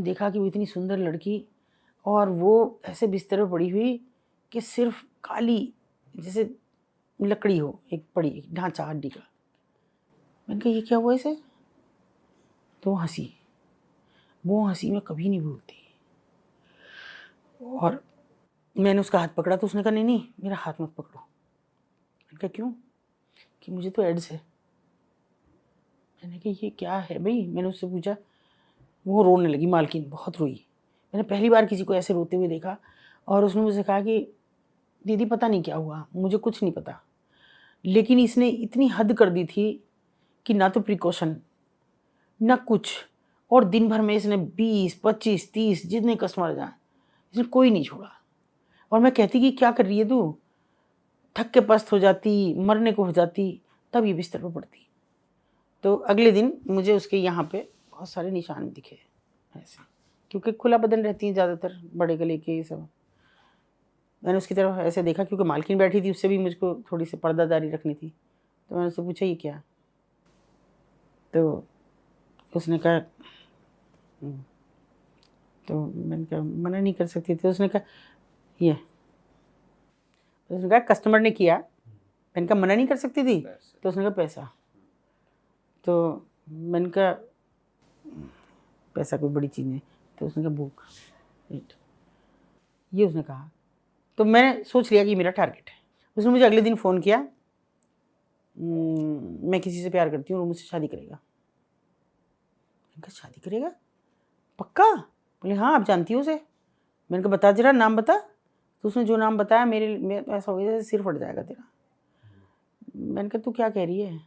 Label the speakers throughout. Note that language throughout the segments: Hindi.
Speaker 1: देखा कि वो इतनी सुंदर लड़की और वो ऐसे बिस्तर पर पड़ी हुई कि सिर्फ काली जैसे लकड़ी हो, एक पड़ी ढांचा हड्डी का। मैंने कहा ये क्या हुआ इसे? तो वो हंसी मैं कभी नहीं भूलती। और मैंने उसका हाथ पकड़ा तो उसने कहा नहीं नहीं मेरा हाथ मत पकड़ो। मैंने कहा क्यों? कि मुझे तो एड्स है। मैंने कहा ये क्या है भाई? मैंने उससे पूछा। वो रोने लगी, मालकिन बहुत रोई। मैंने पहली बार किसी को ऐसे रोते हुए देखा। और उसने मुझे कहा कि दीदी पता नहीं क्या हुआ, मुझे कुछ नहीं पता, लेकिन इसने इतनी हद कर दी थी कि ना तो प्रिकॉशन ना कुछ, और दिन भर में इसने 20, 25, 30 जितने कस्टमर जाए इसने कोई नहीं छोड़ा। और मैं कहती कि क्या कर रही है तू? थक के पस्त हो जाती, मरने को हो जाती, तब ये बिस्तर पर पड़ती। तो अगले दिन मुझे उसके यहाँ पे बहुत सारे निशान दिखे ऐसे, क्योंकि खुला बदन रहती हैं ज़्यादातर, बड़े गले के ये सब। मैंने उसकी तरफ ऐसे देखा क्योंकि मालकिन बैठी थी, उससे भी मुझको थोड़ी सी पर्दादारी रखनी थी। तो मैंने उससे पूछा ये क्या? तो उसने कहा तो मैंने कहा मना नहीं कर सकती थी। उसने कहा ये, उसने कहा कस्टमर ने किया। मैंने कहा मना नहीं कर सकती थी? तो उसने कहा पैसा। तो मैंने कहा पैसा कोई बड़ी चीज़ नहीं। तो उसने कहा भूख, ये उसने कहा। तो मैंने सोच लिया कि मेरा टारगेट है। उसने मुझे अगले दिन फ़ोन किया, मैं किसी से प्यार करती हूँ और मुझसे शादी करेगा। मैंने कहा शादी करेगा? पक्का? बोले हाँ आप जानती हो उसे? मैंने कहा बता जरा नाम बता। तो उसने जो नाम बताया मेरे ऐसा हो गया जैसे सिर फट जाएगा तेरा। मैंने कहा तू क्या कह रही है?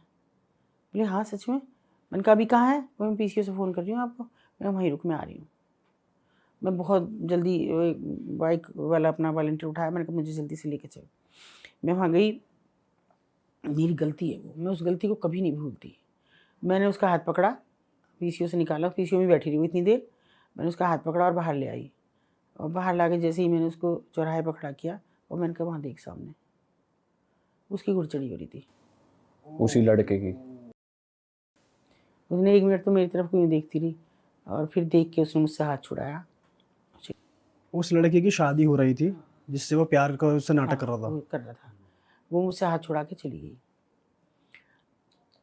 Speaker 1: बोले हाँ सच में। मैंने कहा अभी कहाँ है? मैं पीसीओ से फ़ोन कर रही हूँ आपको। मैं वहीं रुक, मैं आ रही हूँ। मैं बहुत जल्दी बाइक वाला अपना वॉलंटियर उठाया। मैंने कहा मुझे जल्दी से लेके चल। मैं वहाँ गई। मेरी गलती है वो, मैं उस गलती को कभी नहीं भूलती। मैंने उसका हाथ पकड़ा, पीसीओ से निकाला, पीसीओ में बैठी रही इतनी देर। मैंने उसका हाथ पकड़ा और बाहर ले आई। और बाहर ला के जैसे ही मैंने उसको चौराहे पर खड़ा किया और मैंने कहा वहाँ देख सामने, उसकी गुड़चड़ी हो रही थी
Speaker 2: उसी लड़के की।
Speaker 1: उसने 1 मिनट तो मेरी तरफ को यूँ देखती रही और फिर देख के उसने मुझसे हाथ छुड़ाया।
Speaker 3: उस लड़के की शादी हो रही थी जिससे वो प्यार का उससे नाटक कर रहा था।
Speaker 1: वो कर रहा था। वो मुझसे हाथ छुड़ा के चली गई।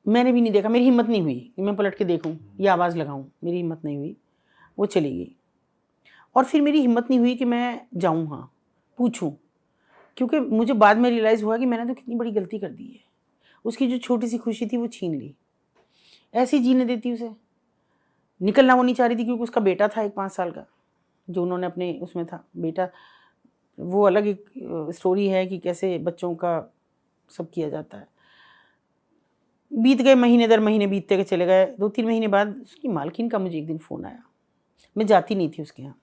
Speaker 1: मैंने भी नहीं देखा, मेरी हिम्मत नहीं हुई कि मैं पलट के देखूं या आवाज़ लगाऊं, मेरी हिम्मत नहीं हुई। वो चली गई। और फिर मेरी हिम्मत नहीं हुई कि मैं जाऊं, हाँ पूछूं, क्योंकि मुझे बाद में रियलाइज़ हुआ कि मैंने तो कितनी बड़ी गलती कर दी है। उसकी जो छोटी सी खुशी थी वो छीन ली। ऐसी जीने देती उसे। निकलना वो नहीं चाह रही थी क्योंकि उसका बेटा था एक 5 साल का, जो उन्होंने अपने उसमें था बेटा। वो अलग एक स्टोरी है कि कैसे बच्चों का सब किया जाता है। बीत गए महीने दर महीने, बीतते के चले गए। 2-3 महीने बाद उसकी मालकिन का मुझे एक दिन फ़ोन आया। मैं जाती नहीं थी उसके यहाँ,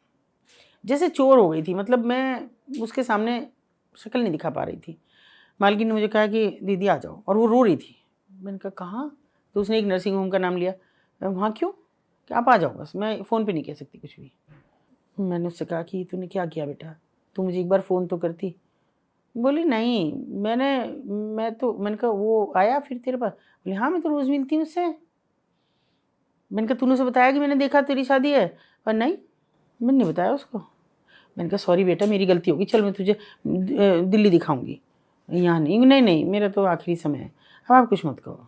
Speaker 1: जैसे चोर हो गई थी। मतलब मैं उसके सामने शक्ल नहीं दिखा पा रही थी। मालकिन ने मुझे कहा कि दीदी आ जाओ, और वो रो रही थी। मैंने कहा कहाँ? तो उसने एक नर्सिंग होम का नाम लिया। वहाँ क्यों? कि आप आ जाओ बस, मैं फ़ोन पे नहीं कह सकती कुछ भी। मैंने उससे कहा कि तूने क्या किया बेटा, तू मुझे एक बार फ़ोन तो करती। बोली नहीं मैंने कहा वो आया फिर तेरे पास? बोले हाँ मैं तो रोज़ मिलती हूँ उससे। मैंने कहा तूने उसे बताया कि मैंने देखा तेरी शादी है? पर नहीं, मैंने नहीं बताया उसको। मैंने कहा सॉरी बेटा मेरी गलती होगी, चल मैं तुझे दिल्ली दिखाऊंगी, यहाँ नहीं। नहीं नहीं मेरा तो आखिरी समय है, अब आप कुछ मत कहो।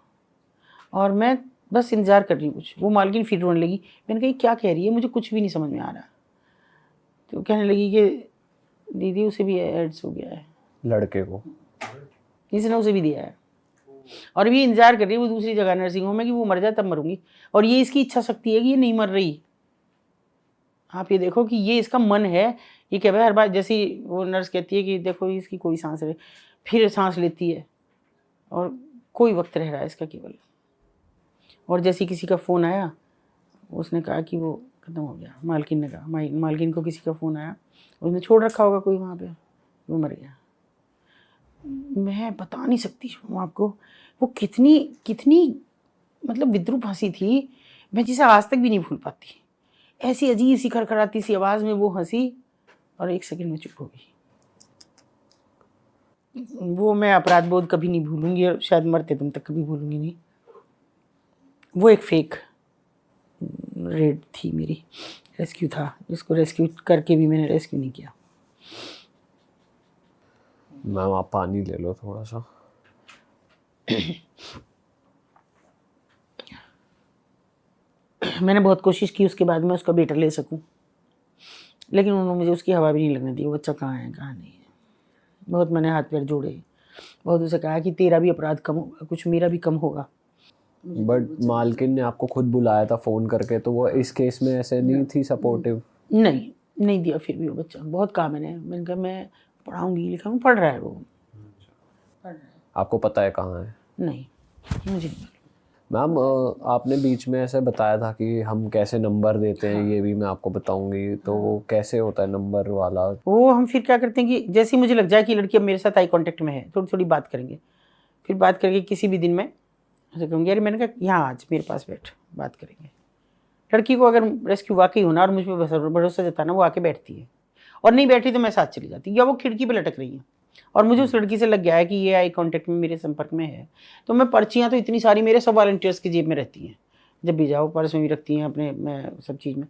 Speaker 1: और मैं बस इंतज़ार कर रही हूँ कुछ। वो मालकिन फिर रोने लगी। मैंने कहा क्या कह रही है, मुझे कुछ भी नहीं समझ में आ रहा। तो कहने लगी कि दीदी उसे भी एड्स हो गया है,
Speaker 2: लड़के को
Speaker 1: इसने उसे भी दिया है, और भी इंतज़ार कर रही है वो दूसरी जगह नर्सिंग होम में कि वो मर जाए तब मरूंगी। और ये इसकी इच्छा शक्ति है कि ये नहीं मर रही। आप ये देखो कि ये इसका मन है। ये क्या भाई हर बार जैसी वो नर्स कहती है कि देखो इसकी कोई सांस रहे, फिर सांस लेती है और कोई वक्त रह रहा है इसका केवल। और जैसे किसी का फ़ोन आया, उसने कहा कि वो ख़त्म हो गया। मालकिन ने कहा, मालकिन को किसी का फ़ोन आया, उसने छोड़ रखा होगा कोई वहाँ पे, वो मर गया। मैं बता नहीं सकती हूँ आपको वो कितनी कितनी मतलब विद्रूप हंसी थी, मैं जिसे आज तक भी नहीं भूल पाती। ऐसी अजीब सी खड़खड़ाती सी आवाज़ में वो हंसी और 1 सेकंड में चुप हो गई। वो मैं अपराध बोध कभी नहीं भूलूंगी, और शायद मरते दम तक कभी भूलूंगी नहीं। वो एक फेक रेड थी मेरी, रेस्क्यू था, जिसको रेस्क्यू करके भी मैंने रेस्क्यू नहीं किया।
Speaker 2: मैम आप पानी ले लो थोड़ा सा।
Speaker 1: मैंने बहुत कोशिश की उसके बाद मैं उसका बेटा ले सकूं, लेकिन उन्होंने मुझे उसकी हवा भी नहीं लगने दी। वो बच्चा कहाँ है कहाँ नहीं है। बहुत मैंने हाथ पैर जोड़े, बहुत उसे कहा कि तेरा भी अपराध कम होगा, कुछ मेरा भी कम होगा।
Speaker 2: बट मालकिन ने आपको खुद बुलाया था फ़ोन करके, तो वो इस केस में ऐसे नहीं थी सपोर्टिव?
Speaker 1: नहीं दिया फिर भी। वो बच्चा बहुत काम है, मैंने कहा मैं पढ़ाऊँगी लिखाऊँ, पढ़ रहा है वो, पढ़ रहा है।
Speaker 2: आपको पता है कहाँ है?
Speaker 1: नहीं, मुझे नहीं मालूम।
Speaker 2: मैम आपने बीच में ऐसे बताया था कि हम कैसे नंबर देते हैं, ये भी मैं आपको बताऊंगी, तो वो कैसे होता है नंबर वाला?
Speaker 1: वो हम फिर क्या करते हैं कि जैसे ही मुझे लग जाए कि लड़की अब मेरे साथ आई कांटेक्ट में है, थोड़ी थोड़ी बात करेंगे, फिर बात करके किसी भी दिन में ऐसे कहूँगी अरे मैंने कहा यहाँ आज मेरे पास बैठ, बात करेंगे। लड़की को अगर रेस्क्यू वाकई होना और मुझ पर भरोसा जताना, वो आके बैठती है, और नहीं बैठी तो मैं साथ चली जाती, या वो खिड़की पर लटक रही है और मुझे उस लड़की से लग गया है कि ये आई कांटेक्ट में मेरे संपर्क में है, तो मैं पर्चियाँ तो इतनी सारी मेरे सब वॉलंटियर्स की जेब में रहती हैं, जब भी जाओ पर्स में भी रखती हैं अपने, मैं सब चीज़ में,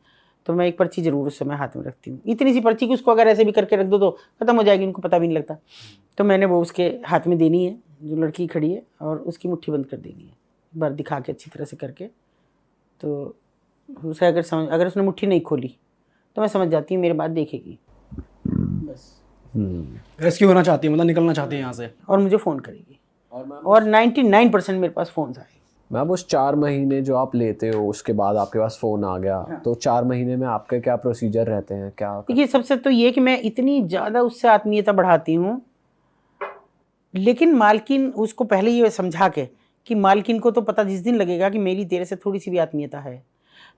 Speaker 1: तो मैं एक पर्ची ज़रूर उस समय हाथ में रखती हूँ। इतनी सी पर्ची कि उसको अगर ऐसे भी करके रख दो तो ख़त्म हो जाएगी, उनको पता भी नहीं लगता। तो मैंने वो उसके हाथ में देनी है, जो लड़की खड़ी है, और उसकी मुट्ठी बंद कर देनी है, एक बार दिखा के अच्छी तरह से करके। तो उसे अगर उसने मुट्ठी नहीं खोली तो मैं समझ जाती हूँ मेरे बात देखेगी बस,
Speaker 3: रेस्क्यू होना चाहती है, मतलब निकलना चाहती है यहाँ से,
Speaker 1: और मुझे फ़ोन करेगी। और 99% मेरे पास फ़ोन आए।
Speaker 2: मैम उस 4 महीने जो आप लेते हो उसके बाद आपके पास फ़ोन आ गया, तो 4 महीने में आपके क्या प्रोसीजर रहते हैं, क्या?
Speaker 1: देखिए सबसे तो ये कि मैं इतनी ज़्यादा उससे आत्मीयता बढ़ाती हूँ, लेकिन मालकिन उसको पहले ये समझा के कि मालकिन को तो पता जिस दिन लगेगा कि मेरी तेरे से थोड़ी सी भी आत्मीयता है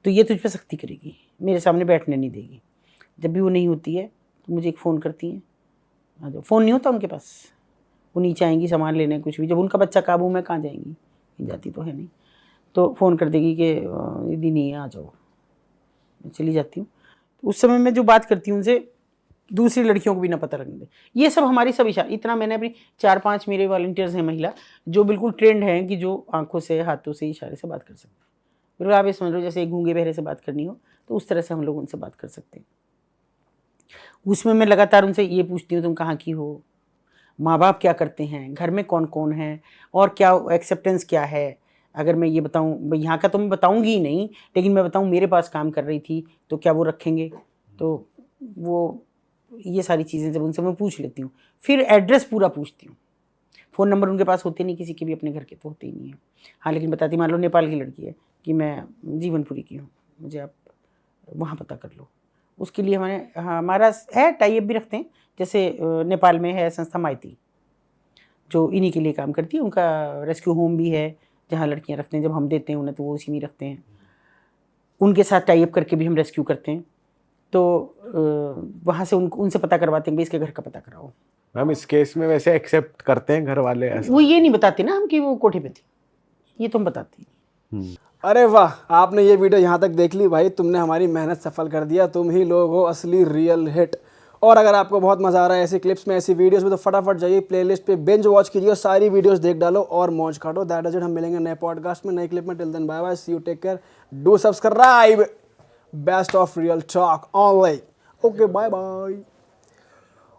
Speaker 1: तो ये तुझ पे सख्ती करेगी, मेरे सामने बैठने नहीं देगी। जब भी वो नहीं होती है तो मुझे एक फ़ोन करती हैं, आ जाओ। फ़ोन नहीं होता उनके पास, वो नीचे आएंगी सामान लेने, कुछ भी, जब उनका बच्चा काबू में कहाँ जाएंगी, जाती तो है नहीं, तो फ़ोन कर देगी कि दीदी नहीं है आ जाओ, मैं चली जाती हूँ। तो उस समय मैं जो बात करती हूँ उनसे दूसरी लड़कियों को भी ना पता लगने दे। ये सब हमारी सब इशारा, इतना मैंने अपनी 4-5 मेरे वॉलंटियर्स हैं महिला जो बिल्कुल ट्रेंड हैं कि जो आंखों से हाथों से इशारे से बात कर सकते हैं। बिल्कुल आप ये समझ लो जैसे गूंगे बहरे से बात करनी हो तो उस तरह से हम लोग उनसे बात कर सकते हैं। उसमें मैं लगातार उनसे ये पूछती हूँ तुम कहाँ की हो, माँ बाप क्या करते हैं, घर में कौन कौन है, और क्या एक्सेप्टेंस क्या है। अगर मैं ये बताऊँ यहाँ का तो मैं बताऊँगी ही नहीं, लेकिन मैं बताऊँ मेरे पास काम कर रही थी तो क्या वो रखेंगे, तो वो ये सारी चीज़ें जब उनसे मैं पूछ लेती हूँ। फिर एड्रेस पूरा पूछती हूँ। फ़ोन नंबर उनके पास होते नहीं, किसी के भी अपने घर के तो होते ही नहीं है। हाँ लेकिन बताती, मान लो नेपाल की लड़की है कि मैं जीवनपुरी की हूँ, मुझे आप वहाँ पता कर लो। उसके लिए हमारा है टाई अप भी रखते हैं, जैसे नेपाल में है संस्था माइती जो इन्हीं के लिए काम करती है, उनका रेस्क्यू होम भी है जहाँ लड़कियाँ रखते हैं, जब हम देते हैं उन्हें तो वो उसी में रखते हैं। उनके साथ टाई अप करके भी हम रेस्क्यू करते हैं, तो वहाँ से उनसे पता करवाते हैं कि इसके घर का पता कराओ।
Speaker 4: मैम इस केस में वैसे एक्सेप्ट करते हैं घर वाले ऐसा?
Speaker 1: वो ये नहीं बताते ना हम कि वो कोठे पे थी, ये तो हम बताते हैं।
Speaker 3: अरे वाह, आपने ये वीडियो यहाँ तक देख ली भाई, तुमने हमारी मेहनत सफल कर दिया, तुम ही लोग हो असली रियल हिट। और अगर आपको बहुत मज़ा आ रहा है ऐसी क्लिप्स में, ऐसी वीडियोस में, तो फटाफट जाइए प्लेलिस्ट पे बिंज वॉच कीजिए और सारी वीडियोस देख डालो और मौज काटो। That is it. हम मिलेंगे नए पॉडकास्ट में, नई क्लिप में। Till then bye bye, see you, take care, do subscribe. Best of Real Talk Online. Okay bye bye.